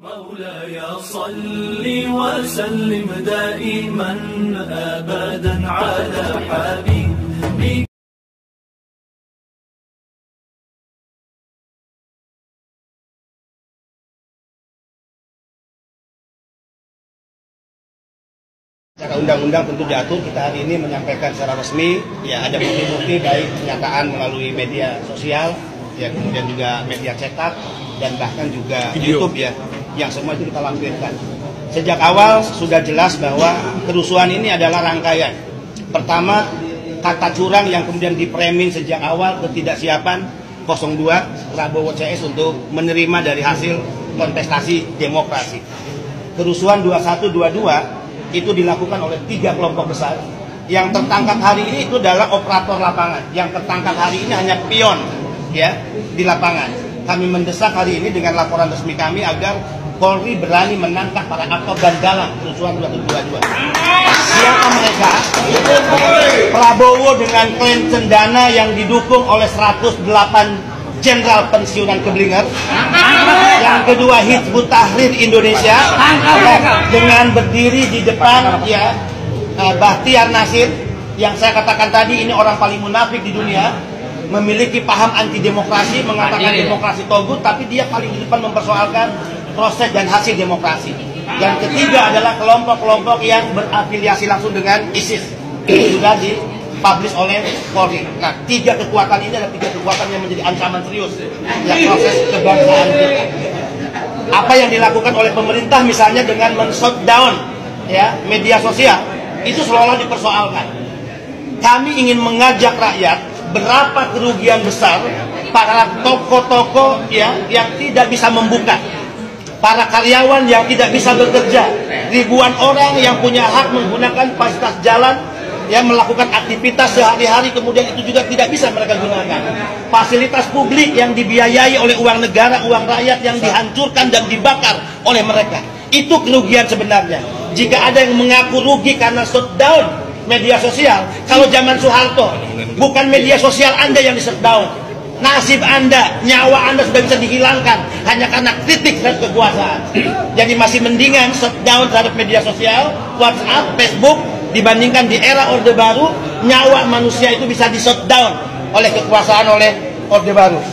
مولاي صل وسلم دائما أبدا على حبيبك. Secara undang-undang tentu diatur, kita hari ini menyampaikan secara resmi, ya ada bukti-bukti baik pernyataan melalui media sosial, ya kemudian juga media cetak dan bahkan juga video. YouTube ya, yang semua itu kita lampirkan. Sejak awal sudah jelas bahwa kerusuhan ini adalah rangkaian. Pertama, kata curang yang kemudian dipremin sejak awal ketidaksiapan 02 Prabowo CS untuk menerima dari hasil kontestasi demokrasi. Kerusuhan 21-22 itu dilakukan oleh 3 kelompok besar. Yang tertangkap hari ini itu adalah operator lapangan. Yang tertangkap hari ini hanya pion ya di lapangan. Kami mendesak hari ini dengan laporan resmi kami agar Polri berani menangkap para aktor dan dalang kerusuhan 21-22. Siapa mereka? Prabowo dengan klaim cendana yang didukung oleh 108 jenderal pensiunan Keblinger. Yang kedua, Hizbut Tahrir Indonesia dengan berdiri di depan ya Bahtiar Nasir, yang saya katakan tadi ini orang paling munafik di dunia, memiliki paham anti demokrasi, mengatakan demokrasi togut, tapi dia paling di depan mempersoalkan proses dan hasil demokrasi. Dan ketiga adalah kelompok-kelompok yang berafiliasi langsung dengan ISIS. Itu sudah dipublish oleh Polri. Nah, 3 kekuatan ini adalah 3 kekuatan yang menjadi ancaman serius ya proses kebangsaan kita. Apa yang dilakukan oleh pemerintah misalnya dengan men-shutdown ya media sosial itu seolah-olah dipersoalkan. Kami ingin mengajak rakyat, berapa kerugian besar para toko-toko ya yang tidak bisa membuka, para karyawan yang tidak bisa bekerja, ribuan orang yang punya hak menggunakan fasilitas jalan ya melakukan aktivitas sehari-hari, kemudian itu juga tidak bisa mereka gunakan. Fasilitas publik yang dibiayai oleh uang negara, uang rakyat yang dihancurkan dan dibakar oleh mereka. Itu kerugian sebenarnya. Jika ada yang mengaku rugi karena shutdown media sosial, kalau zaman Soeharto, bukan media sosial Anda yang di-shutdown. Nasib Anda, nyawa Anda sudah bisa dihilangkan hanya karena kritik dan kekuasaan. Jadi masih mendingan shutdown terhadap media sosial, WhatsApp, Facebook, dibandingkan di era Orde Baru, nyawa manusia itu bisa di-shutdown oleh kekuasaan, oleh Orde Baru.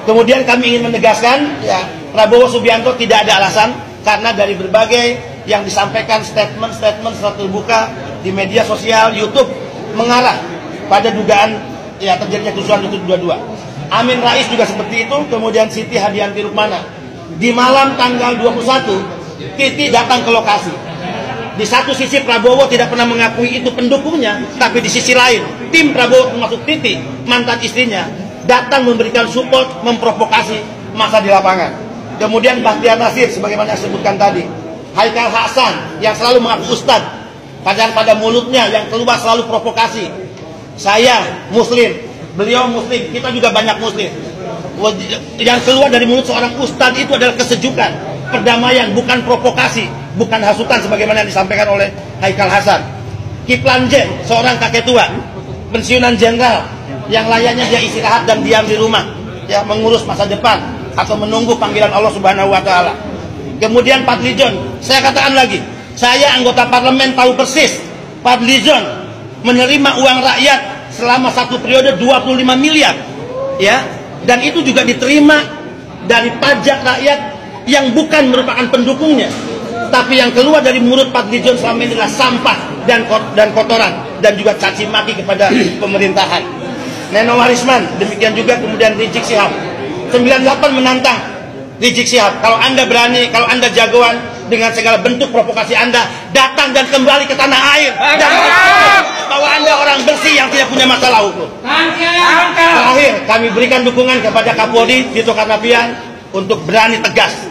Kemudian kami ingin menegaskan, ya, Prabowo Subianto tidak ada alasan, karena dari berbagai yang disampaikan statement-statement secara terbuka di media sosial, YouTube, mengarah pada dugaan ya terjadinya kerusuhan 22. Amin Rais juga seperti itu, kemudian Siti Hadianti Rukmana. Di malam tanggal 21, Titi datang ke lokasi. Di satu sisi Prabowo tidak pernah mengakui itu pendukungnya, tapi di sisi lain tim Prabowo termasuk Titi, mantan istrinya, datang memberikan support, memprovokasi massa di lapangan. Kemudian Bahtiar Nasir sebagaimana yang disebutkan tadi, Haikal Hasan yang selalu mengaku ustad, padahal pada mulutnya yang keluar selalu provokasi. Saya muslim, beliau muslim, kita juga banyak muslim. Yang keluar dari mulut seorang ustad itu adalah kesejukan, perdamaian, bukan provokasi, bukan hasutan sebagaimana yang disampaikan oleh Haikal Hasan. Kiflan Zen, seorang kakek tua, pensiunan jenderal, yang layaknya dia istirahat dan diam di rumah, ya mengurus masa depan atau menunggu panggilan Allah Subhanahu wa taala. Kemudian Fadlizon, saya katakan lagi, saya anggota parlemen tahu persis Fadlizon menerima uang rakyat selama 1 periode 25 miliar ya, dan itu juga diterima dari pajak rakyat yang bukan merupakan pendukungnya, tapi yang keluar dari mulut Fadlizon selama ini adalah sampah dan kotoran dan juga caci maki kepada pemerintahan. Neno Warisman demikian juga, kemudian Rizik Syihab 98 menantang Rizik Syihab, kalau Anda berani, kalau Anda jagoan dengan segala bentuk provokasi Anda, datang dan kembali ke tanah air dan bahwa Anda orang bersih yang tidak punya masalah hukum. Terakhir, kami berikan dukungan kepada Kapolri Tito Karnavian untuk berani tegas.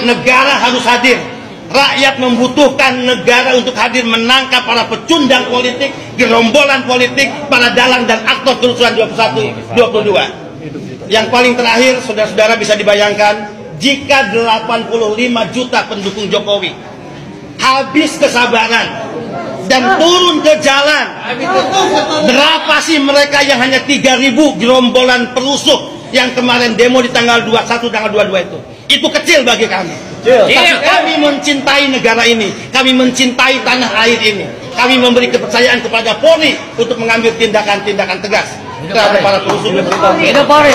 Negara harus hadir. Rakyat membutuhkan negara untuk hadir menangkap para pecundang politik, gerombolan politik, para dalang dan aktor kerusuhan 21-22. Yang paling terakhir, saudara-saudara bisa dibayangkan, jika 85 juta pendukung Jokowi habis kesabaran dan turun ke jalan, berapa sih mereka yang hanya 3.000 gerombolan perusuh yang kemarin demo di tanggal 21, tanggal 22 itu kecil bagi kami. Tapi kami mencintai negara ini, kami mencintai tanah air ini. Kami memberi kepercayaan kepada Polri untuk mengambil tindakan-tindakan tegas terhadap para perusuh. Hidup Polri.